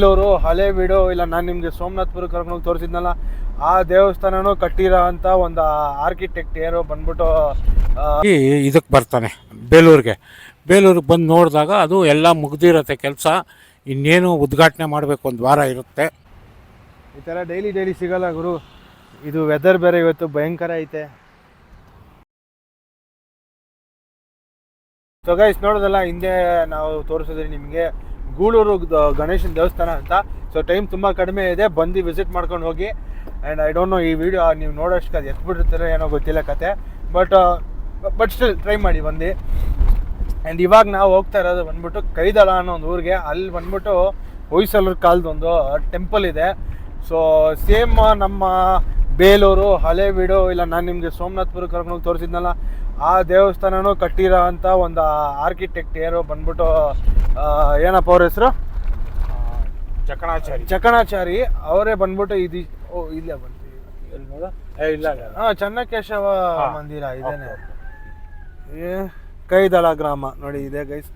ಬೇಲೂರು ಹಳೆ ವೀಡು ಇಲ್ಲ ನಾನು ನಿಮಗೆ ಸೋಮನಾಥ್ಪುರ ಕರ್ಕೊಂಡು ತೋರಿಸಿದ್ನಲ್ಲ ಆ ದೇವಸ್ಥಾನನೂ ಕಟ್ಟಿರೋ ಅಂತ ಒಂದು ಆರ್ಕಿಟೆಕ್ಟ್ ಯಾರು ಬಂದ್ಬಿಟ್ಟು ಇದಕ್ಕೆ ಬರ್ತಾನೆ ಬೇಲೂರಿಗೆ ಬಂದು ನೋಡಿದಾಗ ಅದು ಎಲ್ಲ ಮುಗ್ದಿರತ್ತೆ ಕೆಲಸ. ಇನ್ನೇನು ಉದ್ಘಾಟನೆ ಮಾಡಬೇಕು, ಒಂದು ವಾರ ಇರುತ್ತೆ. ಈ ಥರ ಡೈಲಿ ಸಿಗಲ್ಲ ಗುರು. ಇದು ವೆದರ್ ಬೇರೆ ಇವತ್ತು ಭಯಂಕರ ಐತೆ. ಸೊ ಗೈಸ್ ನೋಡೋದಲ್ಲ, ಹಿಂದೆ ನಾವು ತೋರಿಸಿದ್ರಿ ನಿಮಗೆ ಗೂಳೂರು ಗಣೇಶನ ದೇವಸ್ಥಾನ ಅಂತ. ಸೊ ಟೈಮ್ ತುಂಬ ಕಡಿಮೆ ಇದೆ, ಬಂದು ವಿಸಿಟ್ ಮಾಡ್ಕೊಂಡು ಹೋಗಿ. ಆ್ಯಂಡ್ ಐ ಡೋಂಟ್ ನೋ ಈ ವಿಡಿಯೋ ನೀವು ನೋಡೋಷ್ಟು ಅದು ಎತ್ಬಿಟ್ಟಿರ್ತಾರೆ ಏನೋ ಗೊತ್ತಿಲ್ಲ ಕತೆ, ಬಟ್ ಸ್ಟಿಲ್ ಟ್ರೈ ಮಾಡಿ ಬಂದು. ಆ್ಯಂಡ್ ಇವಾಗ ನಾವು ಹೋಗ್ತಾ ಇರೋದು ಬಂದ್ಬಿಟ್ಟು ಕೈದಳ ಅನ್ನೋ ಒಂದು ಊರಿಗೆ. ಅಲ್ಲಿ ಬಂದ್ಬಿಟ್ಟು ಹೊಯ್ಸಳರ ಕಾಲದೊಂದು ಟೆಂಪಲ್ ಇದೆ. ಸೊ ಸೇಮ್ ನಮ್ಮ ಬೇಲೂರು ಹಳೆ ವೀಡು ಇಲ್ಲ ನಾನು ನಿಮಗೆ ಸೋಮನಾಥ್ಪುರ ಕರ್ಕೊಂಡು ತೋರಿಸಿದ್ನಲ್ಲ ಆ ದೇವಸ್ಥಾನನೂ ಕಟ್ಟಿರೋ ಅಂತ ಒಂದು ಆರ್ಕಿಟೆಕ್ಟ್ ಯಾರು ಬಂದ್ಬಿಟ್ಟು ಏನಪ್ಪ ಅವ್ರ ಹೆಸರು, ಚಕಣಾಚಾರಿ ಅವರೇ ಬಂದ್ಬಿಟ್ಟು ಇದು ಇಲ್ಲೇ ಬಂದು ಇಲ್ಲ ಚನ್ನಕೇಶವ ಮಂದಿರ ಇದೇನೆ. ಕೈದಳ ಗ್ರಾಮ ನೋಡಿ, ಇದೆ ಗೈಸ್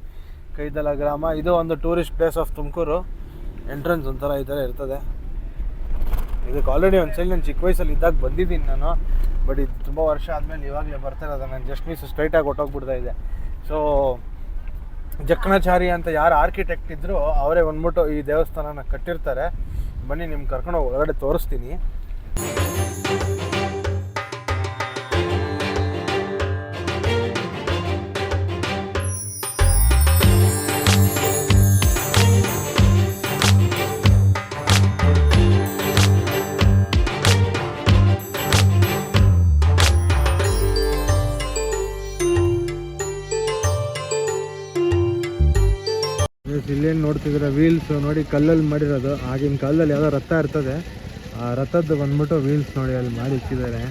ಕೈದಳ ಗ್ರಾಮ. ಇದು ಒಂದು tourist place of Tumakuru. Entrance ಒಂಥರ ಈ ಥರ ಇರ್ತದೆ. ಇದಕ್ಕೆ ಆಲ್ರೆಡಿ ಒಂದು ಸಲ ನಾನು ಚಿಕ್ಕ ವಯಸ್ಸಲ್ಲಿ ಇದ್ದಾಗ ಬಂದಿದ್ದೀನಿ ನಾನು, ಬಟ್ ಇದು ತುಂಬ ವರ್ಷ ಆದಮೇಲೆ ಇವಾಗಲೇ ಬರ್ತಾ ಇರೋದು. ನಾನು ಜಸ್ಟ್ ಮಿಸ್ ಸ್ಟ್ರೈಟಾಗಿ ಹೊಟ್ಟೋಗ್ಬಿಡ್ತಾ ಇದೆ. ಸೊ ಜಕ್ಕಣಾಚಾರಿ ಅಂತ ಯಾರು ಆರ್ಕಿಟೆಕ್ಟ್ ಇದ್ದರು ಅವರೇ ಬಂದ್ಬಿಟ್ಟು ಈ ದೇವಸ್ಥಾನನ ಕಟ್ಟಿರ್ತಾರೆ. ಬನ್ನಿ ನಿಮ್ಗೆ ಕರ್ಕೊಂಡು ಹೊರಗಡೆ ತೋರಿಸ್ತೀನಿ. ಇಲ್ಲೇನು ನೋಡ್ತಿದ್ರೆ ವೀಲ್ಸ್ ನೋಡಿ, ಕಲ್ಲಲ್ಲಿ ಮಾಡಿರೋದು. ಆಗಿನ ಕಾಲದಲ್ಲಿ ಯಾವುದೋ ರಥ ಇರ್ತದೆ, ಆ ರಥದ್ದು ಬಂದ್ಬಿಟ್ಟು ವೀಲ್ಸ್ ನೋಡಿ ಅಲ್ಲಿ ಮಾಡಿ ಇಕ್ಕಿದ್ದಾರೆ.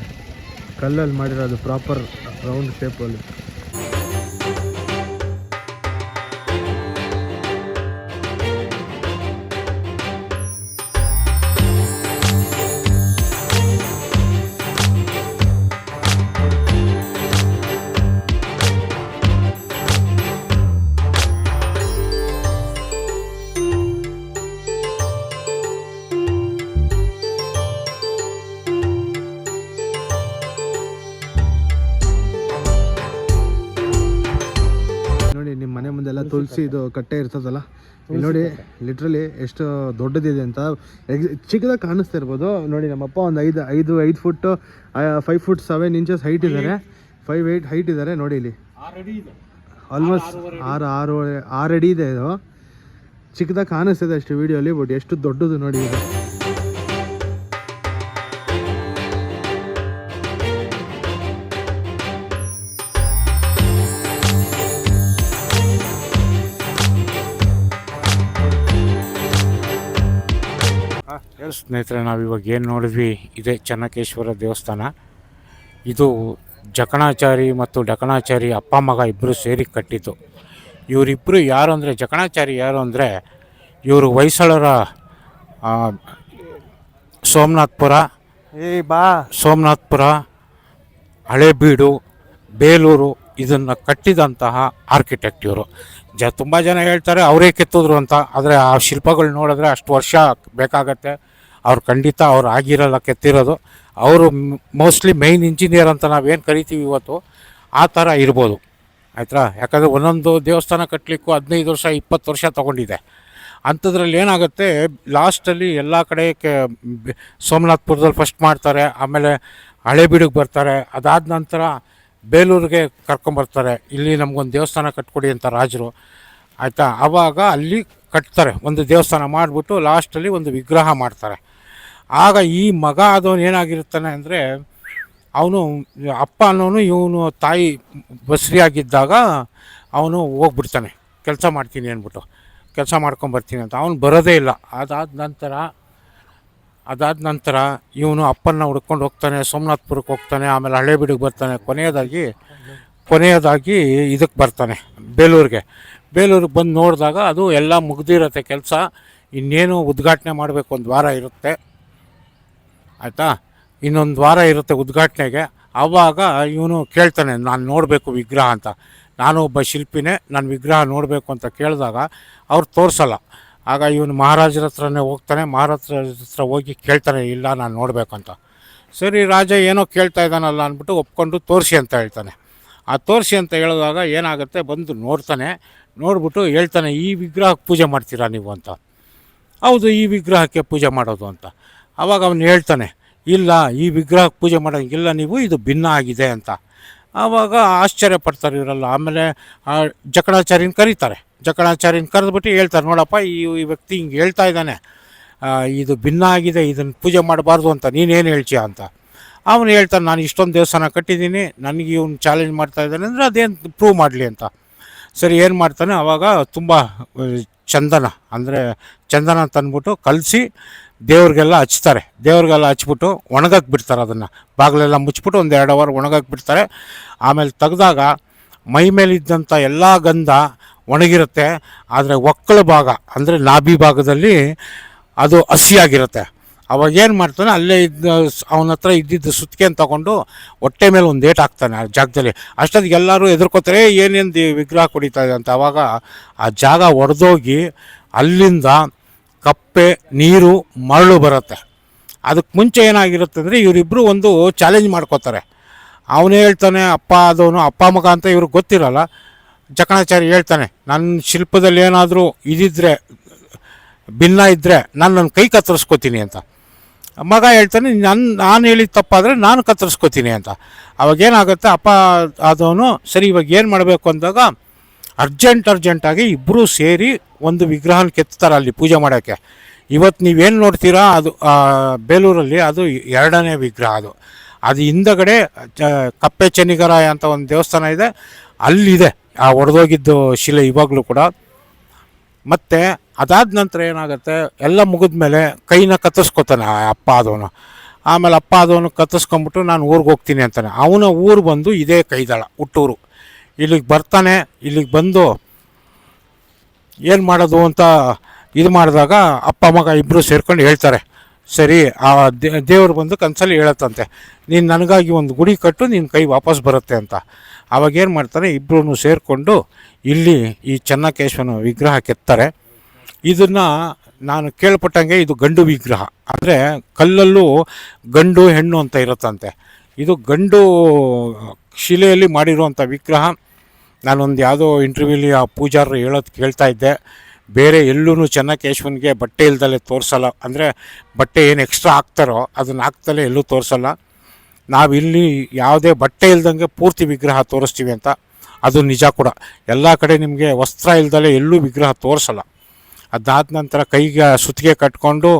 ಕಲ್ಲಲ್ಲಿ ಮಾಡಿರೋದು ಪ್ರಾಪರ್ ರೌಂಡ್ ಶೇಪಲ್ಲಿ. ನಿಮ್ಮ ಮನೆ ಮುಂದೆಲ್ಲ ತುಳಸಿ ಇದು ಕಟ್ಟೆ ಇರ್ತದಲ್ಲ, ನೋಡಿ ಲಿಟ್ರಲಿ ಎಷ್ಟು ದೊಡ್ಡದಿದೆ ಅಂತ. ಚಿಕ್ಕದಾಗಿ ಕಾಣಿಸ್ತಾ ಇರ್ಬೋದು ನೋಡಿ. ನಮ್ಮಪ್ಪ ಒಂದು 5 ಫುಟ್ 5 ಫುಟ್ 7 ಇಂಚಸ್ ಹೈಟ್ ಇದ್ದಾರೆ, 5'8" ಹೈಟ್ ಇದ್ದಾರೆ ನೋಡಿ. ಇಲ್ಲಿ ಆಲ್ಮೋಸ್ಟ್ 6 ಅಡಿ ಇದೆ. ಇದು ಚಿಕ್ಕದಾಗಿ ಕಾಣಿಸ್ತಿದೆ ಅಷ್ಟು ವಿಡಿಯೋಲಿ, ಬಟ್ ಎಷ್ಟು ದೊಡ್ಡದು ನೋಡಿ ಇದು. ಸ್ನೇಹಿತರೆ, ನಾವಿವಾಗ ಏನು ನೋಡಿದ್ವಿ ಇದೇ ಚನ್ನಕೇಶ್ವರ ದೇವಸ್ಥಾನ. ಇದು ಜಕಣಾಚಾರಿ ಮತ್ತು ಡಕಣಾಚಾರಿ ಅಪ್ಪ ಮಗ ಇಬ್ಬರು ಸೇರಿ ಕಟ್ಟಿದ್ದು. ಇವರಿಬ್ಬರು ಯಾರು ಅಂದರೆ, ಜಕಣಾಚಾರಿ ಯಾರು ಅಂದರೆ ಇವರು ಹೊಯ್ಸಳರ ಸೋಮನಾಥ್ಪುರ, ಹಳೇಬೀಡು, ಬೇಲೂರು ಇದನ್ನು ಕಟ್ಟಿದಂತಹ ಆರ್ಕಿಟೆಕ್ಟ್ ಇವರು. ತುಂಬ ಜನ ಹೇಳ್ತಾರೆ ಅವರೇ ಕೆತ್ತಿದ್ರು ಅಂತ, ಆದರೆ ಆ ಶಿಲ್ಪಗಳು ನೋಡಿದ್ರೆ ಅಷ್ಟು ವರ್ಷ ಬೇಕಾಗತ್ತೆ. ಅವ್ರು ಖಂಡಿತ ಅವ್ರು ಆಗಿರಲ್ಲ ಕೆತ್ತಿರೋದು. ಅವರು ಮೋಸ್ಟ್ಲಿ ಮೈನ್ ಇಂಜಿನಿಯರ್ ಅಂತ ನಾವೇನು ಕರಿತೀವಿ ಇವತ್ತು, ಆ ಥರ ಇರ್ಬೋದು ಆಯ್ತಾ. ಯಾಕಂದರೆ ಒಂದೊಂದು ದೇವಸ್ಥಾನ ಕಟ್ಟಲಿಕ್ಕೂ 15 ವರ್ಷ 20 ವರ್ಷ ತೊಗೊಂಡಿದೆ. ಅಂಥದ್ರಲ್ಲಿ ಏನಾಗುತ್ತೆ, ಲಾಸ್ಟಲ್ಲಿ ಎಲ್ಲ ಕಡೆ ಸೋಮನಾಥ್ಪುರದಲ್ಲಿ ಫಸ್ಟ್ ಮಾಡ್ತಾರೆ, ಆಮೇಲೆ ಹಳೇಬೀಡಿಗೆ ಬರ್ತಾರೆ, ಅದಾದ ನಂತರ ಬೇಲೂರಿಗೆ ಕರ್ಕೊಂಬರ್ತಾರೆ. ಇಲ್ಲಿ ನಮಗೊಂದು ದೇವಸ್ಥಾನ ಕಟ್ಕೊಡಿ ಅಂತ ರಾಜರು ಆಯಿತಾ. ಆವಾಗ ಅಲ್ಲಿ ಕಟ್ತಾರೆ, ಒಂದು ದೇವಸ್ಥಾನ ಮಾಡಿಬಿಟ್ಟು ಲಾಸ್ಟಲ್ಲಿ ಒಂದು ವಿಗ್ರಹ ಮಾಡ್ತಾರೆ. ಆಗ ಈ ಮಗ ಆದವನು ಏನಾಗಿರ್ತಾನೆ ಅಂದರೆ, ಅವನು ಅಪ್ಪ ಅನ್ನೋನು ಇವನು ತಾಯಿ ಬಸ್ರಿಯಾಗಿದ್ದಾಗ ಅವನು ಹೋಗ್ಬಿಡ್ತಾನೆ, ಕೆಲಸ ಮಾಡ್ತೀನಿ ಅಂದ್ಬಿಟ್ಟು, ಕೆಲಸ ಮಾಡ್ಕೊಂಬರ್ತೀನಿ ಅಂತ. ಅವನು ಬರೋದೇ ಇಲ್ಲ. ಅದಾದ ನಂತರ ಇವನು ಅಪ್ಪನ್ನ ಹುಡ್ಕೊಂಡು ಹೋಗ್ತಾನೆ, ಸೋಮನಾಥ್ಪುರಕ್ಕೆ ಹೋಗ್ತಾನೆ, ಆಮೇಲೆ ಹಳೇಬೀಡಿಗೆ ಬರ್ತಾನೆ. ಕೊನೆಯದಾಗಿ ಇದಕ್ಕೆ ಬರ್ತಾನೆ ಬೇಲೂರಿಗೆ ಬಂದು ನೋಡಿದಾಗ ಅದು ಎಲ್ಲ ಮುಗ್ದಿರತ್ತೆ ಕೆಲಸ. ಇನ್ನೇನು ಉದ್ಘಾಟನೆ ಮಾಡಬೇಕು, ಒಂದು ವಾರ ಇರುತ್ತೆ ಆಯಿತಾ. ಇನ್ನೊಂದು ವಾರ ಇರುತ್ತೆ ಉದ್ಘಾಟನೆಗೆ. ಆವಾಗ ಇವನು ಕೇಳ್ತಾನೆ, ನಾನು ನೋಡಬೇಕು ವಿಗ್ರಹ ಅಂತ. ನಾನು ಒಬ್ಬ ಶಿಲ್ಪಿನೇ, ನಾನು ವಿಗ್ರಹ ನೋಡಬೇಕು ಅಂತ ಕೇಳಿದಾಗ ಅವ್ರು ತೋರಿಸಲ್ಲ. ಆಗ ಇವನು ಮಹಾರಾಜರ ಹತ್ರನೇ ಹೋಗ್ತಾನೆ. ಮಹಾರಾಜರ ಹತ್ರ ಹೋಗಿ ಕೇಳ್ತಾನೆ, ಇಲ್ಲ ನಾನು ನೋಡಬೇಕಂತ. ಸರಿ, ರಾಜ ಏನೋ ಕೇಳ್ತಾ ಇದ್ದಾನಲ್ಲ ಅಂದ್ಬಿಟ್ಟು ಒಪ್ಕೊಂಡು ತೋರಿಸಿ ಅಂತ ಹೇಳ್ತಾನೆ. ಆ ತೋರಿಸಿ ಅಂತ ಹೇಳಿದಾಗ ಏನಾಗುತ್ತೆ, ಬಂದು ನೋಡ್ತಾನೆ. ನೋಡ್ಬಿಟ್ಟು ಹೇಳ್ತಾನೆ, ಈ ವಿಗ್ರಹಕ್ಕೆ ಪೂಜೆ ಮಾಡ್ತೀರಾ ನೀವು ಅಂತ. ಹೌದು, ಈ ವಿಗ್ರಹಕ್ಕೆ ಪೂಜೆ ಮಾಡೋದು ಅಂತ. ಆವಾಗ ಅವನು ಹೇಳ್ತಾನೆ, ಇಲ್ಲ, ಈ ವಿಗ್ರಹಕ್ಕೆ ಪೂಜೆ ಮಾಡೋಂಗಿಲ್ಲ ನೀವು, ಇದು ಭಿನ್ನ ಆಗಿದೆ ಅಂತ. ಆವಾಗ ಆಶ್ಚರ್ಯ ಪಡ್ತಾರೆ ಇವರೆಲ್ಲ. ಆಮೇಲೆ ಜಕಣಾಚಾರ್ಯನ ಕರೀತಾರೆ. ಜಕಣಾಚಾರ್ಯನ ಕರೆದ್ಬಿಟ್ಟು ಹೇಳ್ತಾರೆ, ನೋಡಪ್ಪ, ಈ ವ್ಯಕ್ತಿ ಹಿಂಗೆ ಹೇಳ್ತಾ ಇದ್ದಾನೆ, ಇದು ಭಿನ್ನ ಆಗಿದೆ, ಇದನ್ನು ಪೂಜೆ ಮಾಡಬಾರ್ದು ಅಂತ ನೀನೇನು ಹೇಳ್ತೀಯ ಅಂತ. ಅವನು ಹೇಳ್ತಾನೆ, ನಾನು ಇಷ್ಟೊಂದು ದೇವಸ್ಥಾನ ಕಟ್ಟಿದ್ದೀನಿ, ನನಗೆ ಇವನು ಚಾಲೆಂಜ್ ಮಾಡ್ತಾ ಇದ್ದಾನೆ ಅಂದರೆ ಅದೇನು ಪ್ರೂವ್ ಮಾಡಲಿ ಅಂತ. ಸರಿ, ಏನು ಮಾಡ್ತಾನೆ, ಆವಾಗ ತುಂಬ ಚಂದನ ಅಂದರೆ ಚಂದನ ತಂದ್ಬಿಟ್ಟು ಕಲಸಿ ದೇವ್ರಿಗೆಲ್ಲ ಹಚ್ತಾರೆ. ದೇವ್ರಿಗೆಲ್ಲ ಹಚ್ಬಿಟ್ಟು ಒಣಗಕ್ಕೆ ಬಿಡ್ತಾರೆ. ಅದನ್ನು ಬಾಗಿಲೆಲ್ಲ ಮುಚ್ಚಿಬಿಟ್ಟು ಒಂದು 2 ಅವರ್ ಒಣಗಕ್ಕೆ ಬಿಡ್ತಾರೆ. ಆಮೇಲೆ ತೆಗೆದಾಗ ಮೈ ಮೇಲಿದ್ದಂಥ ಎಲ್ಲ ಗಂಧ ಒಣಗಿರುತ್ತೆ. ಆದರೆ ಒಕ್ಕಳ ಭಾಗ ಅಂದರೆ ನಾಭಿ ಭಾಗದಲ್ಲಿ ಅದು ಹಸಿಯಾಗಿರುತ್ತೆ. ಅವಾಗ ಏನು ಮಾಡ್ತಾನೆ, ಅಲ್ಲೇ ಅವನ ಹತ್ರ ಇದ್ದಿದ್ದು ಸುತ್ತಿಗೆಯನ್ನು ತಗೊಂಡು ಹೊಟ್ಟೆ ಮೇಲೆ ಒಂದು ಏಟು ಹಾಕ್ತಾನೆ ಆ ಜಾಗದಲ್ಲಿ. ಅಷ್ಟೊತ್ತಿಗೆ ಎಲ್ಲರೂ ಹೆದರ್ಕೋತಾರೆ, ಏನೇನು ವಿಗ್ರಹ ಕುಡಿತಾ ಇದೆ ಅಂತ. ಆವಾಗ ಆ ಜಾಗ ಒಡೆದೋಗಿ ಅಲ್ಲಿಂದ ಕಪ್ಪೆ, ನೀರು, ಮರಳು ಬರುತ್ತೆ. ಅದಕ್ಕೆ ಮುಂಚೆ ಏನಾಗಿರುತ್ತೆ ಅಂದರೆ ಇವರಿಬ್ಬರು ಒಂದು ಚಾಲೆಂಜ್ ಮಾಡ್ಕೋತಾರೆ. ಅವನೇ ಹೇಳ್ತಾನೆ, ಅಪ್ಪ ಆದವನು ಅಪ್ಪ ಮಗ ಅಂತ ಇವ್ರಿಗೆ ಗೊತ್ತಿರಲ್ಲ. ಜಕಣಾಚಾರ್ಯ ಹೇಳ್ತಾನೆ, ನನ್ನ ಶಿಲ್ಪದಲ್ಲಿ ಏನಾದರೂ ಇದಿದ್ದರೆ, ಭಿನ್ನ ಇದ್ದರೆ ನನ್ನ ಕೈ ಕತ್ತರಿಸ್ಕೋತೀನಿ ಅಂತ. ಮಗ ಹೇಳ್ತಾನೆ, ನಾನು ಹೇಳಿದ ತಪ್ಪಾದರೆ ನಾನು ಕತ್ತರಿಸ್ಕೋತೀನಿ ಅಂತ. ಅವಾಗೇನಾಗುತ್ತೆ, ಅಪ್ಪ ಆದವನು ಸರಿ ಇವಾಗ ಏನು ಮಾಡಬೇಕು ಅಂದಾಗ ಅರ್ಜೆಂಟಾಗಿ ಇಬ್ಬರೂ ಸೇರಿ ಒಂದು ವಿಗ್ರಹನ ಕೆತ್ತಾರೆ ಅಲ್ಲಿ ಪೂಜೆ ಮಾಡೋಕ್ಕೆ. ಇವತ್ತು ನೀವೇನು ನೋಡ್ತೀರಾ ಅದು ಬೇಲೂರಲ್ಲಿ ಅದು 2ನೇ ವಿಗ್ರಹ. ಅದು ಹಿಂದಗಡೆ ಕಪ್ಪೆ ಚೆನ್ನಿಗರಾಯ ಅಂತ ಒಂದು ದೇವಸ್ಥಾನ ಇದೆ, ಅಲ್ಲಿದೆ ಆ ಒಡೆದೋಗಿದ್ದು ಶಿಲೆ ಇವಾಗಲೂ ಕೂಡ. ಮತ್ತು ಅದಾದ ನಂತರ ಏನಾಗುತ್ತೆ, ಎಲ್ಲ ಮುಗಿದ ಮೇಲೆ ಕೈನ ಕತ್ತರಿಸ್ಕೊತಾನೆ ಆ ಅಪ್ಪ ಆದವನು. ಆಮೇಲೆ ಅಪ್ಪ ಆದವನು ಕತ್ತರಿಸ್ಕೊಂಬಿಟ್ಟು ನಾನು ಊರಿಗೆ ಹೋಗ್ತೀನಿ ಅಂತಾನೆ. ಅವನ ಊರು ಬಂದು ಇದೇ ಕೈದಳ, ಹುಟ್ಟೂರು. ಇಲ್ಲಿಗೆ ಬರ್ತಾನೆ. ಇಲ್ಲಿಗೆ ಬಂದು ಏನು ಮಾಡೋದು ಅಂತ ಇದು ಮಾಡಿದಾಗ ಅಪ್ಪ ಮಗ ಇಬ್ಬರು ಸೇರ್ಕೊಂಡು ಹೇಳ್ತಾರೆ, ಸರಿ, ಆ ದೇವರು ಬಂದು ಕನಸಲ್ಲಿ ಹೇಳತ್ತಂತೆ, ನೀನು ನನಗಾಗಿ ಒಂದು ಗುಡಿ ಕಟ್ಟು, ನಿನ್ನ ಕೈ ವಾಪಸ್ ಬರುತ್ತೆ ಅಂತ. ಆವಾಗೇನು ಮಾಡ್ತಾನೆ, ಇಬ್ಬರೂ ಸೇರಿಕೊಂಡು ಇಲ್ಲಿ ಈ ಚೆನ್ನಕೇಶವನ ವಿಗ್ರಹ ಕೆತ್ತಾರೆ. ಇದನ್ನು ನಾನು ಕೇಳ್ಪಟ್ಟಂಗೆ ಇದು ಗಂಡು ವಿಗ್ರಹ. ಅಂದರೆ ಕಲ್ಲಲ್ಲೂ ಗಂಡು ಹೆಣ್ಣು ಅಂತ ಇರುತ್ತಂತೆ. ಇದು ಗಂಡು ಶಿಲೆಯಲ್ಲಿ ಮಾಡಿರುವಂಥ ವಿಗ್ರಹ. ನಾನೊಂದು ಯಾವುದೋ ಇಂಟರ್ವ್ಯೂಲಿ ಆ ಪೂಜಾರರು ಹೇಳೋದು ಕೇಳ್ತಾ ಇದ್ದೆ, ಬೇರೆ ಎಲ್ಲೂ ಚೆನ್ನಕೇಶವನಿಗೆ ಬಟ್ಟೆ ಇಲ್ದಲೇ ತೋರಿಸಲ್ಲ. ಅಂದರೆ ಬಟ್ಟೆ ಏನು ಎಕ್ಸ್ಟ್ರಾ ಹಾಕ್ತಾರೋ ಅದನ್ನು ಹಾಕ್ತಲೇ ಎಲ್ಲೂ ತೋರಿಸಲ್ಲ. ನಾವಿಲ್ಲಿ ಯಾವುದೇ ಬಟ್ಟೆ ಇಲ್ದಂಗೆ ಪೂರ್ತಿ ವಿಗ್ರಹ ತೋರಿಸ್ತೀವಿ ಅಂತ. ಅದು ನಿಜ ಕೂಡ. ಎಲ್ಲ ಕಡೆ ನಿಮಗೆ ವಸ್ತ್ರ ಇಲ್ದಲೇ ಎಲ್ಲೂ ವಿಗ್ರಹ ತೋರಿಸಲ್ಲ. ಅದಾದ ನಂತರ ಕೈಗೆ ಸುತ್ತಿಗೆ ಕಟ್ಕೊಂಡು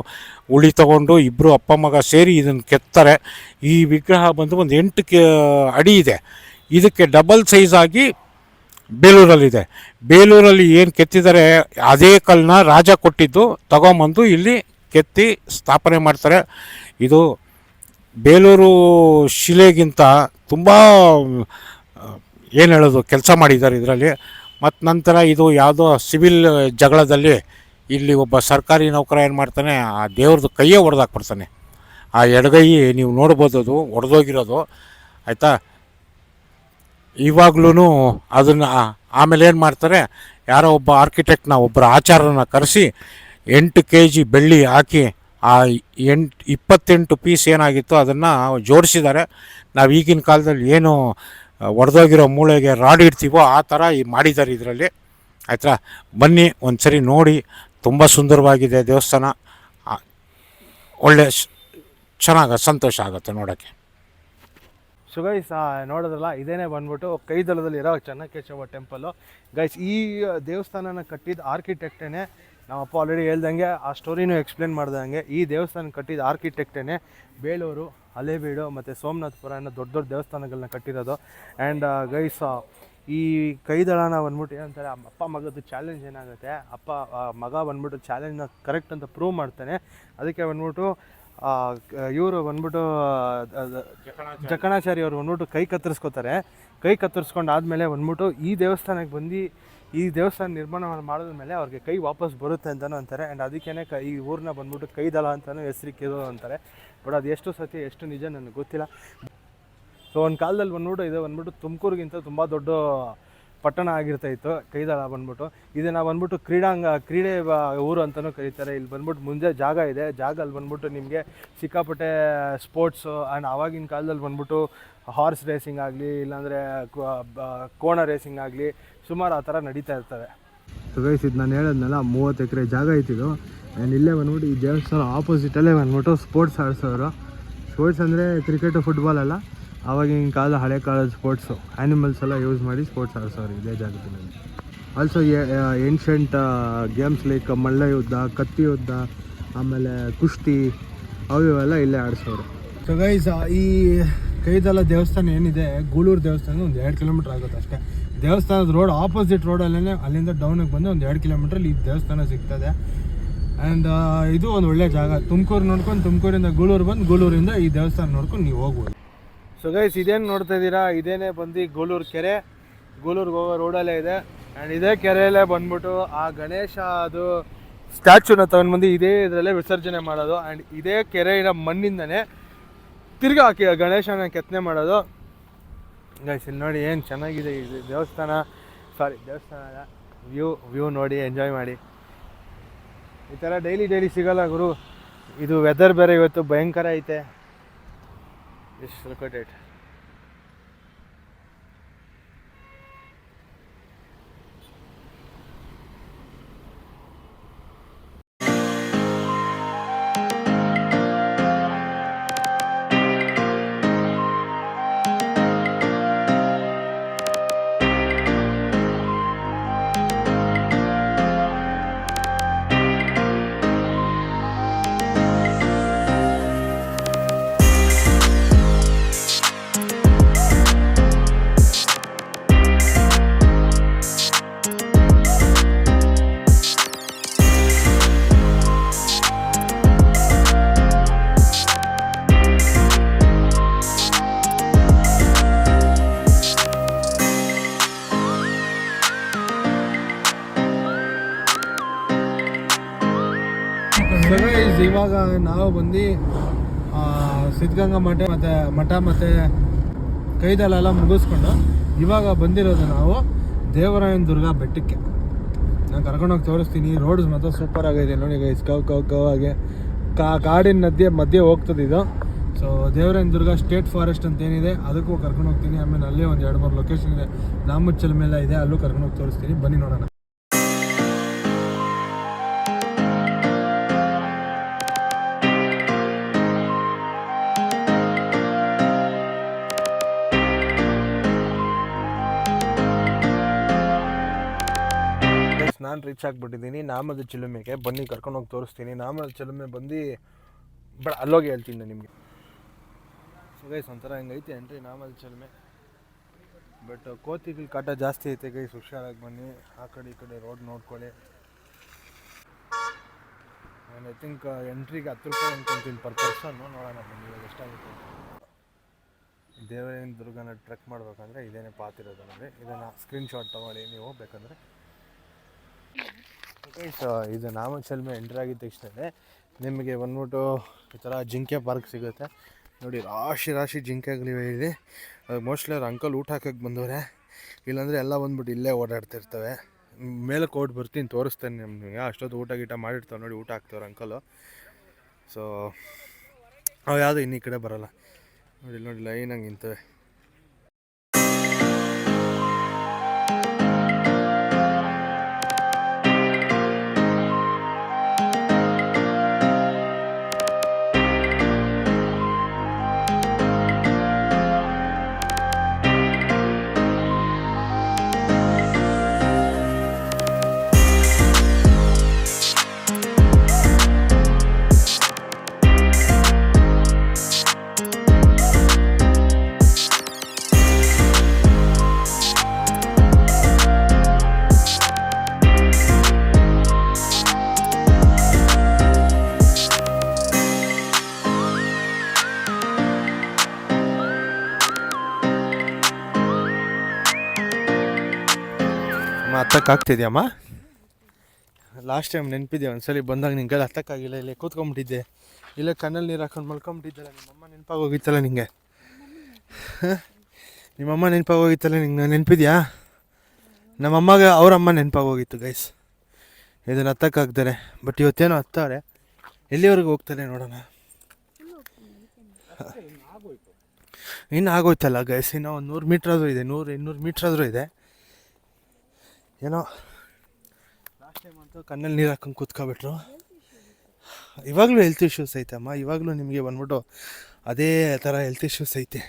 ಉಳಿ ತಗೊಂಡು ಇಬ್ಬರು ಅಪ್ಪ ಮಗ ಸೇರಿ ಇದನ್ನು ಕೆತ್ತಾರೆ. ಈ ವಿಗ್ರಹ ಬಂದು ಒಂದು 8 ಅಡಿ ಇದೆ. ಇದಕ್ಕೆ ಡಬಲ್ ಸೈಜ್ ಆಗಿ ಬೇಲೂರಲ್ಲಿದೆ. ಬೇಲೂರಲ್ಲಿ ಏನು ಕೆತ್ತಿದ್ದಾರೆ ಅದೇ ಕಲ್ಲನ್ನ ರಾಜ ಕೊಟ್ಟಿದ್ದು ತಗೊಂಬಂದು ಇಲ್ಲಿ ಕೆತ್ತಿ ಸ್ಥಾಪನೆ ಮಾಡ್ತಾರೆ. ಇದು ಬೇಲೂರು ಶಿಲೆಗಿಂತ ತುಂಬ ಏನು ಹೇಳೋದು ಕೆಲಸ ಮಾಡಿದ್ದಾರೆ ಇದರಲ್ಲಿ. ಮತ್ತು ನಂತರ ಇದು ಯಾವುದೋ ಸಿವಿಲ್ ಜಗಳದಲ್ಲಿ ಇಲ್ಲಿ ಒಬ್ಬ ಸರ್ಕಾರಿ ನೌಕರ ಏನು ಮಾಡ್ತಾನೆ, ಆ ದೇವ್ರದ್ದು ಕೈಯೇ ಒಡೆದಾಕ್ಬಿಡ್ತಾನೆ. ಆ ಎಡಗೈ ನೀವು ನೋಡ್ಬೋದು, ಅದು ಒಡೆದೋಗಿರೋದು, ಆಯಿತಾ. ಇವಾಗ್ಲೂ ಅದನ್ನು ಆಮೇಲೆ ಏನು ಮಾಡ್ತಾರೆ, ಯಾರೋ ಒಬ್ಬ ಆರ್ಕಿಟೆಕ್ಟ್ನ ಒಬ್ಬರ ಆಚಾರನ ಕರೆಸಿ 8 kg ಬೆಳ್ಳಿ ಹಾಕಿ ಆ 28 ಪೀಸ್ ಏನಾಗಿತ್ತು ಅದನ್ನು ಜೋಡಿಸಿದ್ದಾರೆ. ನಾವು ಈಗಿನ ಕಾಲದಲ್ಲಿ ಏನು ಒಡೆದೋಗಿರೋ ಮೂಳೆಗೆ ರಾಡ್ ಇಡ್ತೀವೋ ಆ ಥರ ಮಾಡಿದ್ದಾರೆ ಇದರಲ್ಲಿ, ಆಯಿತಾ. ಬನ್ನಿ ಒಂದು ಸರಿ ನೋಡಿ, ತುಂಬ ಸುಂದರವಾಗಿದೆ ದೇವಸ್ಥಾನ. ಒಳ್ಳೆ ಸಂತೋಷ ಆಗುತ್ತೆ ನೋಡೋಕ್ಕೆ. ಸೊ ಗೈಸ್, ನೋಡಿದ್ರಲ್ಲ, ಇದೇನೇ ಬಂದ್ಬಿಟ್ಟು ಕೈದಳದಲ್ಲಿರೋ ಚೆನ್ನಕೇಶವ ಟೆಂಪಲ್ಲು. ಗೈಸ್, ಈ ದೇವಸ್ಥಾನನ ಕಟ್ಟಿದ ಆರ್ಕಿಟೆಕ್ಟೇನೆ ನಮ್ಮಪ್ಪ ಆಲ್ರೆಡಿ ಹೇಳ್ದಂಗೆ, ಆ ಸ್ಟೋರಿನೂ ಎಕ್ಸ್ಪ್ಲೇನ್ ಮಾಡ್ದಂಗೆ, ಈ ದೇವಸ್ಥಾನ ಕಟ್ಟಿದ ಆರ್ಕಿಟೆಕ್ಟೇನೆ ಬೇಲೂರು, ಹಳೇಬೀಡು ಮತ್ತು ಸೋಮನಾಥಪುರ ಅನ್ನೋ ದೊಡ್ಡ ದೇವಸ್ಥಾನಗಳನ್ನ ಕಟ್ಟಿರೋದು. ಆ್ಯಂಡ್ ಗೈಸ್, ಈ ಕೈದಳನ ಬಂದ್ಬಿಟ್ಟು ಏನಂತಾರೆ, ಅಪ್ಪ ಮಗದ್ದು ಚಾಲೆಂಜ್ ಏನಾಗುತ್ತೆ, ಅಪ್ಪ ಮಗ ಬಂದ್ಬಿಟ್ಟು ಚಾಲೆಂಜ್ನ ಕರೆಕ್ಟ್ ಅಂತ ಪ್ರೂವ್ ಮಾಡ್ತಾನೆ. ಅದಕ್ಕೆ ಬಂದ್ಬಿಟ್ಟು ಇವರು ಬಂದ್ಬಿಟ್ಟು ಜಕಣಾಚಾರ್ಯ ಅವರು ಬಂದ್ಬಿಟ್ಟು ಕೈ ಕತ್ತರಿಸ್ಕೋತಾರೆ. ಕೈ ಕತ್ತರಿಸ್ಕೊಂಡಾದ್ಮೇಲೆ ಬಂದ್ಬಿಟ್ಟು ಈ ದೇವಸ್ಥಾನಕ್ಕೆ ಬಂದು ಈ ದೇವಸ್ಥಾನ ನಿರ್ಮಾಣ ಮಾಡಿದ್ಮೇಲೆ ಅವ್ರಿಗೆ ಕೈ ವಾಪಸ್ ಬರುತ್ತೆ ಅಂತಲೂ ಅಂತಾರೆ. ಆ್ಯಂಡ್ ಅದಕ್ಕೇ ಈ ಊರನ್ನ ಬಂದ್ಬಿಟ್ಟು ಕೈದಳ ಅಂತಲೂ ಹೆಸರಿಕ್ಕಿರೋ ಅಂತಾರೆ. ಬಟ್ ಅದು ಎಷ್ಟು ಸತ್ಯ ಎಷ್ಟು ನಿಜ ನನಗೆ ಗೊತ್ತಿಲ್ಲ. ಸೊ ಒಂದು ಕಾಲದಲ್ಲಿ ಬಂದ್ಬಿಟ್ಟು ಇದು ಬಂದ್ಬಿಟ್ಟು ತುಮಕೂರಿಗಿಂತ ತುಂಬ ದೊಡ್ಡ ಪಟ್ಟಣ ಆಗಿರ್ತಾಯಿತ್ತು ಕೈದಾಳ ಬಂದ್ಬಿಟ್ಟು. ಇದನ್ನು ಬಂದ್ಬಿಟ್ಟು ಕ್ರೀಡೆ ಊರು ಅಂತಲೂ ಕರೀತಾರೆ. ಇಲ್ಲಿ ಬಂದ್ಬಿಟ್ಟು ಮುಂದೆ ಜಾಗ ಇದೆ, ಅಲ್ಲಿ ಬಂದ್ಬಿಟ್ಟು ನಿಮಗೆ ಸಿಕ್ಕಾಪಟ್ಟೆ ಸ್ಪೋರ್ಟ್ಸು ಆ್ಯಂಡ್ ಆವಾಗಿನ ಕಾಲದಲ್ಲಿ ಬಂದ್ಬಿಟ್ಟು ಹಾರ್ಸ್ ರೇಸಿಂಗ್ ಆಗಲಿ ಇಲ್ಲಾಂದರೆ ಕೋಣ ರೇಸಿಂಗ್ ಆಗಲಿ ಸುಮಾರು ಆ ಥರ ನಡೀತಾ ಇರ್ತವೆ. ಸೊ ಗೈಸ್ ಇದು ನಾನು ಹೇಳಿದ್ನಲ್ಲ 30 ಎಕರೆ ಜಾಗ ಐತಿದು. ಆ್ಯಂಡ್ ಇಲ್ಲೇ ಬಂದ್ಬಿಟ್ಟು ಈ ದೇವಸ್ಥಾನ ಆಪೋಸಿಟಲ್ಲೇ ಬಂದ್ಬಿಟ್ಟು ಸ್ಪೋರ್ಟ್ಸ್ ಆಡಿಸೋರು. ಸ್ಪೋರ್ಟ್ಸ್ ಅಂದರೆ ಕ್ರಿಕೆಟು ಫುಟ್ಬಾಲ್ ಅಲ್ಲ, ಆವಾಗಿನ ಕಾಲ ಹಳೆ ಕಾಲದ ಸ್ಪೋರ್ಟ್ಸು ಆ್ಯನಿಮಲ್ಸ್ ಎಲ್ಲ ಯೂಸ್ ಮಾಡಿ ಸ್ಪೋರ್ಟ್ಸ್ ಆಡಿಸೋರು ಇದೇ ಜಾಗದಲ್ಲಿ. ಆಲ್ಸೋ ಏನ್ಷಂಟ್ ಗೇಮ್ಸ್ ಲೈಕ್ ಮಲ್ಲ ಯುದ್ಧ, ಕತ್ತಿ ಯುದ್ಧ, ಆಮೇಲೆ ಕುಸ್ತಿ ಅವೆಲ್ಲ ಇಲ್ಲೇ ಆಡಿಸೋರು. ಸೊ ಗೈಸ್ ಈ ಕೈದಾಳ ದೇವಸ್ಥಾನ ಏನಿದೆ, ಗೂಳೂರು ದೇವಸ್ಥಾನ ಒಂದು 2 ಕಿಲೋಮೀಟ್ರ್ ಆಗುತ್ತೆ ಅಷ್ಟೇ. ದೇವಸ್ಥಾನದ ರೋಡ್ ಆಪೋಸಿಟ್ ರೋಡಲ್ಲೇ ಅಲ್ಲಿಂದ ಡೌನಿಗೆ ಬಂದು ಒಂದು 2 ಕಿಲೋಮೀಟ್ರಲ್ಲಿ ಈ ದೇವಸ್ಥಾನ ಸಿಗ್ತದೆ. ಆ್ಯಂಡ್ ಇದು ಒಂದು ಒಳ್ಳೆ ಜಾಗ. ತುಮಕೂರು ನೋಡ್ಕೊಂಡು ತುಮಕೂರಿಂದ ಗೂಳೂರು ಬಂದು ಗೂಳೂರಿಂದ ಈ ದೇವಸ್ಥಾನ ನೋಡ್ಕೊಂಡು ನೀವು ಹೋಗ್ಬೋದು. ಸೊ ಗೈಸ್ ಇದೇನು ನೋಡ್ತಾ ಇದ್ದೀರಾ, ಇದೇನೇ ಬಂದು ಗೂಳೂರು ಕೆರೆ. ಗೂಳೂರಿಗೆ ಹೋಗೋ ರೋಡಲ್ಲೇ ಇದೆ. ಆ್ಯಂಡ್ ಇದೇ ಕೆರೆಯಲ್ಲೇ ಬಂದ್ಬಿಟ್ಟು ಆ ಗಣೇಶ ಅದು ಸ್ಟ್ಯಾಚ್ಯೂನ ತಗೊಂಡ್ಬಂದು ಇದೇ ಇದರಲ್ಲೇ ವಿಸರ್ಜನೆ ಮಾಡೋದು. ಆ್ಯಂಡ್ ಇದೇ ಕೆರೆಯ ಮಣ್ಣಿಂದನೇ ತಿರ್ಗಾ ಹಾಕಿ ಗಣೇಶನ ಕೆತ್ತನೆ ಮಾಡೋದು. ಗೈಸ್ ಇಲ್ಲಿ ನೋಡಿ ಏನು ಚೆನ್ನಾಗಿದೆ ಇದು ದೇವಸ್ಥಾನ ವ್ಯೂ ನೋಡಿ ಎಂಜಾಯ್ ಮಾಡಿ. ಈ ಥರ ಡೈಲಿ ಸಿಗಲ್ಲ ಗುರು. ಇದು ವೆದರ್ ಬೇರೆ ಇವತ್ತು ಭಯಂಕರ ಐತೆ. ಎಷ್ಟು ಲುಕಟೆಡ್. ಇವಾಗ ನಾವು ಬಂದು ಸಿದ್ಧಗಂಗಾ ಮಠ ಮತ್ತು ಕೈದಾಳ ಮುಗಿಸ್ಕೊಂಡು ಇವಾಗ ಬಂದಿರೋದು ನಾವು ದೇವರಾಯನ ದುರ್ಗ ಬೆಟ್ಟಕ್ಕೆ. ನಾನು ಕರ್ಕೊಂಡೋಗಿ ತೋರಿಸ್ತೀನಿ. ರೋಡ್ಸ್ ಮಾತ್ರ ಸೂಪರ್ ಆಗಿದೆ ನೋಡಿ ಗೈಸ್. ಕವಾಗೆ ಕಾಡಿನ ಮಧ್ಯೆ ಹೋಗ್ತದೆ ಇದು. ಸೊ ದೇವರಾಯನ ದುರ್ಗ ಸ್ಟೇಟ್ ಫಾರೆಸ್ಟ್ ಅಂತ ಏನಿದೆ ಅದಕ್ಕೂ ಕರ್ಕೊಂಡು ಹೋಗ್ತೀನಿ. ಆಮೇಲೆ ಅಲ್ಲೇ ಒಂದು 2-3 ಲೊಕೇಶನ್ ಇದೆ, ನಾಮಚ್ಚಲಮೇಲೆ ಇದೆ, ಅಲ್ಲೂ ಕರ್ಕೊಂಡೋಗಿ ತೋರಿಸ್ತೀನಿ. ಬನ್ನಿ ನೋಡೋಣ. ನಾನು ರೀಚ್ ಆಗಿಬಿಟ್ಟಿದ್ದೀನಿ ನಾಮದ ಚಿಲುಮೆಗೆ. ಬನ್ನಿ ಕರ್ಕೊಂಡೋಗಿ ತೋರಿಸ್ತೀನಿ. ನಾಮದ ಚಿಲುಮೆ ಬಂದು ಅಲ್ಲೋಗಿ ಹೇಳ್ತೀನಿ ನಾನು ನಿಮಗೆ. ಸೊ ಗೈಸ್ ಒಂಥರ ಹೆಂಗೈತೆ ಏನ್ರಿ ನಾಮದ ಚಿಲುಮೆ. ಬಟ್ ಕೋತಿಗಳ ಕಾಟ ಜಾಸ್ತಿ ಐತೆ ಗೈಸ್, ಹುಷಾರಾಗಿ ಬನ್ನಿ. ಆ ಕಡೆ ಈ ಕಡೆ ರೋಡ್ ನೋಡ್ಕೊಳ್ಳಿ. ಆ್ಯಂಡ್ ಐ ಥಿಂಕ್ ಎಂಟ್ರಿಗೆ 10 ರೂಪಾಯಿ ಅನ್ಕೊಂತೀನಿ ಪರ್ ಪರ್ಸನ್. ನೋಡೋಣ ಬನ್ನಿ ಇವಾಗ ಎಷ್ಟಾಗುತ್ತೆ. ದೇವರಾಯನ ದುರ್ಗನ ಟ್ರೆಕ್ ಮಾಡ್ಬೇಕಂದ್ರೆ ಇದೇನೇ ಪಾತಿರೋದು ನೋಡಿ. ಇದನ್ನು ಸ್ಕ್ರೀನ್ಶಾಟ್ ತೊಗೊಳ್ಳಿ ನೀವು ಬೇಕಂದರೆ. ಇದು ನಾಮಚಲಮೆ ಎಂಟ್ರ್ ಆಗಿದ ತಕ್ಷಣ ನಿಮಗೆ ಬಂದ್ಬಿಟ್ಟು ಈ ಥರ ಜಿಂಕೆ ಪಾರ್ಕ್ ಸಿಗುತ್ತೆ ನೋಡಿ. ರಾಶಿ ಜಿಂಕೆಗಳಿವೆ ಇಲ್ಲಿ. ಮೋಸ್ಟ್ಲಿ ಅವ್ರ ಅಂಕಲ್ ಊಟ ಹಾಕಕ್ಕೆ ಬಂದವ್ರೆ, ಇಲ್ಲಾಂದರೆ ಎಲ್ಲ ಬಂದ್ಬಿಟ್ಟು ಇಲ್ಲೇ ಓಡಾಡ್ತಿರ್ತವೆ. ಮೇಲೆ ಕೋಟ್ ಬರ್ತೀನಿ ತೋರಿಸ್ತೇನೆ ನಿಮಗೆ. ಅಷ್ಟೊತ್ತು ಊಟ ಗೀಟ ಮಾಡಿರ್ತಾವೆ ನೋಡಿ, ಊಟ ಹಾಕ್ತವ್ರೆ ಅಂಕಲು. ಸೊ ಅವು ಯಾವುದೂ ಇನ್ನೂ ಈ ಕಡೆ ಬರೋಲ್ಲ ನೋಡಿ ಲೈನಾಗಿ ನಿಂತವೆ. ಹತ್ತಕ್ಕಾಗ್ತಿದ್ಯಮ್ಮ? ಲಾಸ್ಟ್ ಟೈಮ್ ನೆನಪಿದ್ಯಾ ಒಂದ್ಸಲಿ ಬಂದಾಗ ನಿಂಗೆ ಹತ್ತಕ್ಕಾಗಿಲ್ಲ, ಇಲ್ಲೇ ಕೂತ್ಕೊಂಡ್ಬಿಟ್ಟಿದ್ದೆ, ಇಲ್ಲೇ ಕಣ್ಣಲ್ಲಿ ನೀರು ಹಾಕೊಂಡು ಮಲ್ಕೊಂಬಿಟ್ಟಿದ್ದಲ್ಲ. ನಿಮ್ಮಮ್ಮ ನೆನಪಾಗೋಗಿತ್ತಲ್ಲ ನಿಂಗೆ? ನಿಮ್ಮಮ್ಮ ನೆನಪಾಗೋಗಿತ್ತಲ್ಲ ನಿಂಗೆ, ನೆನಪಿದ್ಯಾ? ನಮ್ಮಮ್ಮಗೆ ಅವರಮ್ಮ ನೆನಪಾಗೋಗಿತ್ತು ಗೈಸ್. ಇದನ್ನು ಹತ್ತಕ್ಕಾಗ್ತಾರೆ, ಬಟ್ ಇವತ್ತೇನೋ ಹತ್ತವ್ರೆ. ಎಲ್ಲಿವರೆಗೂ ಹೋಗ್ತಾರೆ ನೋಡೋಣ. ಇನ್ನು ಆಗೋಯ್ತಲ್ಲ ಗೈಸ್, ಇನ್ನೂ ಒಂದು 100 ಮೀಟ್ರ್ ಆದರೂ ಇದೆ, 100-200 ಮೀಟ್ರ್ ಆದರೂ ಇದೆ. ಏನೋ ಲಾಸ್ಟ್ ಟೈಮ್ ಅಂತೂ ಕಣ್ಣಲ್ಲಿ ನೀರು ಹಾಕೊಂಡು ಕೂತ್ಕೊಬಿಟ್ರು. ಇವಾಗಲೂ ಹೆಲ್ತ್ ಇಶ್ಯೂಸ್ ಐತಮ್ಮ, ಇವಾಗಲೂ ನಿಮಗೆ ಬಂದ್ಬಿಟ್ಟು ಅದೇ ಥರ ಹೆಲ್ತ್ ಇಶ್ಯೂಸ್ ಐತೆ.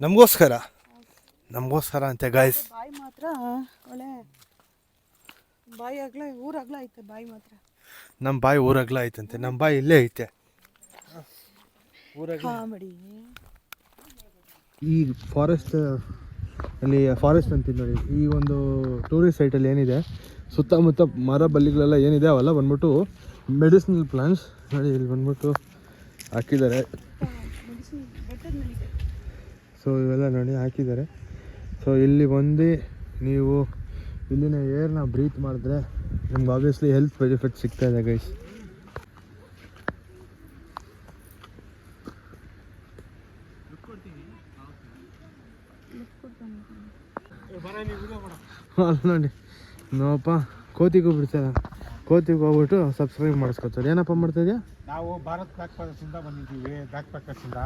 ನಮಗೋಸ್ಕರ ಅಂತೆ ಗಾಯ್ಸ್. ಬಾಯಿ ಮಾತ್ರ ಒಳ್ಳೆ ಬಾಯಿ ಅಗ್ಲ, ಊರಾಗ್ಲ ಐತೆ ಬಾಯಿ ಮಾತ್ರ. ನಮ್ಮ ಬಾಯಿ ಊರಾಗ್ಲ ಐತಂತೆ, ನಮ್ಮ ಬಾಯಿ ಇಲ್ಲೇ ಐತೆ ಊರಾಗ. ಈ ಫಾರೆಸ್ಟ್ ಅಲ್ಲಿ ಫಾರೆಸ್ಟ್ ಅಂತೀನಿ ನೋಡಿ, ಈ ಒಂದು ಟೂರಿಸ್ಟ್ ಸೈಟಲ್ಲಿ ಏನಿದೆ ಸುತ್ತಮುತ್ತ ಮರ ಬಳ್ಳಿಗಳೆಲ್ಲ ಏನಿದೆ ಅವೆಲ್ಲ ಬಂದ್ಬಿಟ್ಟು ಮೆಡಿಸಿನಲ್ ಪ್ಲಾಂಟ್ಸ್ ನೋಡಿ. ಇಲ್ಲಿ ಬಂದ್ಬಿಟ್ಟು ಹಾಕಿದ್ದಾರೆ. ಸೊ ಇವೆಲ್ಲ ನೋಡಿ ಹಾಕಿದ್ದಾರೆ. ಸೊ ಇಲ್ಲಿ ಬಂದು ನೀವು ಇಲ್ಲಿನ ಏರ್ನ ಬ್ರೀತ್ ಮಾಡಿದ್ರೆ ನಮ್ಗೆ ಆಬ್ವಿಯಸ್ಲಿ ಹೆಲ್ತ್ ಬೆನಿಫಿಟ್ ಸಿಗ್ತಾ ಇದೆ ಗೈಸ್. ಅಲ್ಲಿ ನೋಡಿ ನೋವಪ್ಪ ಕೋತಿಗೂ ಬಿಡ್ತಾರೆ. ಕೋತಿಗೆ ಹೋಗ್ಬಿಟ್ಟು ಸಬ್ಸ್ಕ್ರೈಬ್ ಮಾಡಿಸ್ಕೊತಾರೆ. ಏನಪ್ಪ ಮಾಡ್ತಾ ಇದೆಯಾ? ನಾವು ಭಾರತ್ ಬ್ಯಾಕ್ ಪ್ಯಾಕರ್ಸಿಂದ ಬಂದಿದ್ದೀವಿ. ಬ್ಯಾಕ್ ಪ್ಯಾಕರ್ಸಿಂದ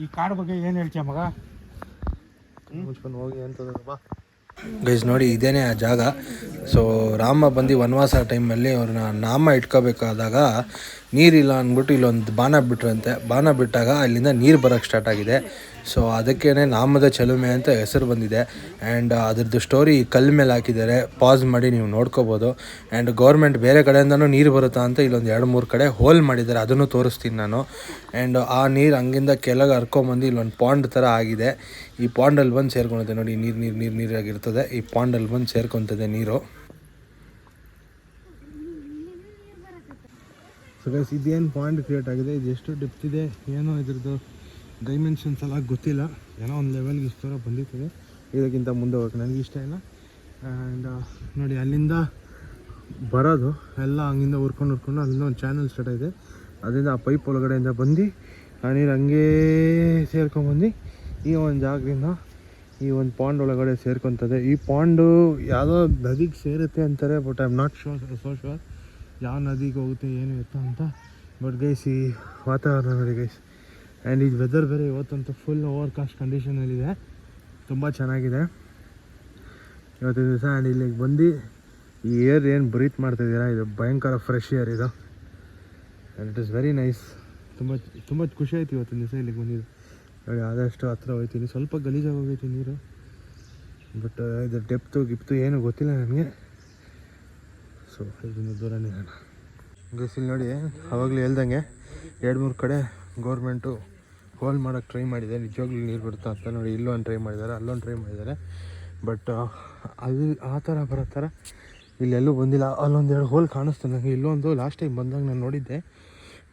ಈ ಕಾಡು ಬಗ್ಗೆ ಏನು ಹೇಳ್ತೀಯ ಮಗ? ಮುಚ್ಕೊಂಡು ಹೋಗಿ ಅಂತದಪ್ಪ ಗೈಸ್ ನೋಡಿ, ಇದೇನೇ ಆ ಜಾಗ. ಸೊ ರಾಮ ಬಂದು ವನವಾಸ ಟೈಮಲ್ಲಿ ಅವ್ರನ್ನ ನಾಮ ಇಟ್ಕೋಬೇಕಾದಾಗ ನೀರಿಲ್ಲ ಅಂದ್ಬಿಟ್ಟು ಇಲ್ಲೊಂದು ಬಾಣ ಬಿಟ್ರಂತೆ. ಬಾಣ ಬಿಟ್ಟಾಗ ಅಲ್ಲಿಂದ ನೀರು ಬರೋಕ್ಕೆ ಸ್ಟಾರ್ಟ್ ಆಗಿದೆ. ಸೊ ಅದಕ್ಕೇ ನಾಮದ ಚಲುಮೆ ಅಂತ ಹೆಸರು ಬಂದಿದೆ. ಆ್ಯಂಡ್ ಅದ್ರದ್ದು ಸ್ಟೋರಿ ಕಲ್ಲು ಮೇಲೆ ಹಾಕಿದ್ದಾರೆ, ಪಾಸ್ ಮಾಡಿ ನೀವು ನೋಡ್ಕೋಬೋದು. ಆ್ಯಂಡ್ ಗೌರ್ಮೆಂಟ್ ಬೇರೆ ಕಡೆಯಿಂದನೂ ನೀರು ಬರುತ್ತಾ ಅಂತ ಇಲ್ಲೊಂದು 2-3 ಕಡೆ ಹೋಲ್ ಮಾಡಿದ್ದಾರೆ, ಅದನ್ನು ತೋರಿಸ್ತೀನಿ ನಾನು. ಆ್ಯಂಡ್ ಆ ನೀರು ಹಂಗಿಂದ ಕೆಳಗೆ ಹರ್ಕೊಂಬಂದು ಇಲ್ಲೊಂದು ಪಾಂಡ್ ಥರ ಆಗಿದೆ. ಈ ಪಾಂಡಲ್ಲಿ ಬಂದು ಸೇರ್ಕೊಳುತ್ತೆ ನೋಡಿ, ನೀರಾಗಿರ್ತದೆ. ಈ ಪಾಂಡಲ್ಲಿ ಬಂದು ಸೇರ್ಕೊತದೆ ನೀರು. ಸೊ ಗೈಸ್, ಇದೇನು ಪಾಯಿಂಟ್ ಕ್ರಿಯೇಟ್ ಆಗಿದೆ, ಇದು ಎಷ್ಟು ಡೆಪ್ತ್ ಇದೆ ಏನೋ ಇದ್ರದ್ದು ಡೈಮೆನ್ಷನ್ಸ್ ಎಲ್ಲ ಗೊತ್ತಿಲ್ಲ. ಏನೋ ಒಂದು ಲೆವೆಲ್ಗೆ ಇಷ್ಟು ಥರ ಬಂದಿರ್ತದೆ. ಇದಕ್ಕಿಂತ ಮುಂದೆ ಹೋಗಕ್ಕೆ ನನಗೆ ಇಷ್ಟ ಇಲ್ಲ. ಆ್ಯಂಡ್ ನೋಡಿ ಅಲ್ಲಿಂದ ಬರೋದು ಎಲ್ಲ ಹಂಗಿಂದ ಹುರ್ಕೊಂಡು ಅಲ್ಲಿಂದ ಒಂದು ಚಾನಲ್ ಸ್ಟಾರ್ಟ್ ಆಗಿದೆ. ಅದರಿಂದ ಆ ಪೈಪ್ ಒಳಗಡೆಯಿಂದ ಬಂದು ಆ ನೀರು ಹಂಗೇ ಸೇರ್ಕೊಂಬಂದು ಈ ಒಂದು ಜಾಗದಿಂದ ಈ ಒಂದು ಪಾಂಡ್ ಒಳಗಡೆ ಸೇರ್ಕೊತದೆ. ಈ ಪಾಂಡು ಯಾವುದೋ ನದಿಗೆ ಸೇರುತ್ತೆ ಅಂತಾರೆ, but I am not sure ಯಾವ ನದಿಗೆ ಹೋಗುತ್ತೆ ಏನು ಎತ್ತ ಅಂತ. ಬಟ್ ಗೈಸ್ ಈ ವಾತಾವರಣ ನೋಡಿ ಗೈಸ್. ಆ್ಯಂಡ್ ಈ ವೆದರ್ ಬೇರೆ ಇವತ್ತಂತೂ ಫುಲ್ ಓವರ್ಕಾಸ್ಟ್ ಕಂಡೀಷನಲ್ಲಿದೆ, ತುಂಬ ಚೆನ್ನಾಗಿದೆ ಇವತ್ತಿನ ದಿವಸ. ಆ್ಯಂಡ್ ಇಲ್ಲಿಗೆ ಬಂದು ಈ ಏರ್ ಏನು ಬ್ರೀತ್ ಮಾಡ್ತಾಯಿದ್ದೀರಾ, ಇದು ಭಯಂಕರ ಫ್ರೆಶ್ ಏರ್ ಇದು. And it is very nice. ತುಂಬ ಖುಷಿ ಆಯ್ತು ಇವತ್ತಿನ ದಿವಸ ಇಲ್ಲಿಗೆ ಬಂದಿದ್ದು ನೋಡಿ. ಆದಷ್ಟು ಹತ್ರ ಹೋಗ್ತೀನಿ, ಸ್ವಲ್ಪ ಗಲೀಜಾಗಿ ಹೋಗೈತಿ ನೀರು, ಬಟ್ ಇದು ಡೆಪ್ತು ಏನು ಗೊತ್ತಿಲ್ಲ ನನಗೆ. ಸೊ ಇದರಿಂದ ದೂರನೇ ನಾನು ಗೈಸ್. ಇಲ್ಲಿ ನೋಡಿ, ಆವಾಗಲೇ ಹೇಳ್ದಂಗೆ 2-3 ಕಡೆ ಗೌರ್ಮೆಂಟು ಹೋಲ್ ಮಾಡೋಕ್ಕೆ ಟ್ರೈ ಮಾಡಿದೆ, ನಿಜವಾಗ್ಲೂ ನೀರು ಬಿಡ್ತಾ ಅಂತ ನೋಡಿ. ಇಲ್ಲೊಂದು ಟ್ರೈ ಮಾಡಿದ್ದಾರೆ, ಅಲ್ಲೊಂದು ಟ್ರೈ ಮಾಡಿದ್ದಾರೆ, ಬಟ್ ಅಲ್ಲಿ ಆ ಥರ ಬರೋ ಥರ ಇಲ್ಲೆಲ್ಲೂ ಬಂದಿಲ್ಲ. ಅಲ್ಲೊಂದು 2 ಹೋಲ್ ಕಾಣಿಸ್ತು ನನಗೆ. ಇಲ್ಲೊಂದು ಲಾಸ್ಟ್ ಟೈಮ್ ಬಂದಾಗ ನಾನು ನೋಡಿದ್ದೆ,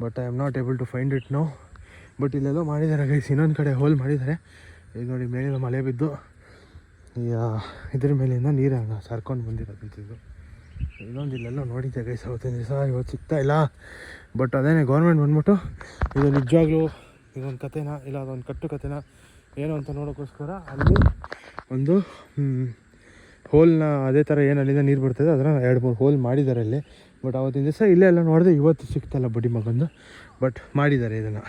but I am not able to find it no. But ಇಲ್ಲೆಲ್ಲೋ ಮಾಡಿದ್ದಾರೆ ಗೈಸ್, ಇನ್ನೊಂದು ಕಡೆ ಹೋಲ್ ಮಾಡಿದ್ದಾರೆ. ಈಗ ನೋಡಿ ಮೇಲಿಂದ ಮಳೆ ಬಿದ್ದು ಇದ್ರ ಮೇಲಿಂದ ನೀರು ಸರ್ಕೊಂಡು ಬಂದಿರೋದಂತಿದ್ದು. ಇನ್ನೊಂದು ಇಲ್ಲೆಲ್ಲೋ ನೋಡಿದ್ದೆ ಗೈಸ್ ಅವತ್ತಿನ ದಿವಸ, ಇವತ್ತು ಸಿಗ್ತಾ ಇಲ್ಲ. ಬಟ್ ಅದೇನೇ ಗೌರ್ಮೆಂಟ್ ಬಂದ್ಬಿಟ್ಟು ಇದು ನಿಜವಾಗ್ಲೂ ಇದೊಂದು ಕಥೆನ ಇಲ್ಲ ಅದೊಂದು ಕಟ್ಟು ಕಥೆನ ಏನು ಅಂತ ನೋಡೋಕ್ಕೋಸ್ಕರ ಅಲ್ಲಿ ಒಂದು ಹೋಲ್ನ ಅದೇ ಥರ ಏನು ಅಲ್ಲಿಂದ ನೀರು ಬರ್ತದೆ ಅದನ್ನು 2-3 ಹೋಲ್ ಮಾಡಿದ್ದಾರೆ ಅಲ್ಲಿ. ಬಟ್ ಅವತ್ತಿನ ದಿವಸ ಇಲ್ಲೇ ಎಲ್ಲ ನೋಡಿದೆ, ಇವತ್ತು ಸಿಗ್ತಾಯಿಲ್ಲ ಬಡ್ಡಿ ಮಗಂದು, ಬಟ್ ಮಾಡಿದ್ದಾರೆ ಇದನ್ನು.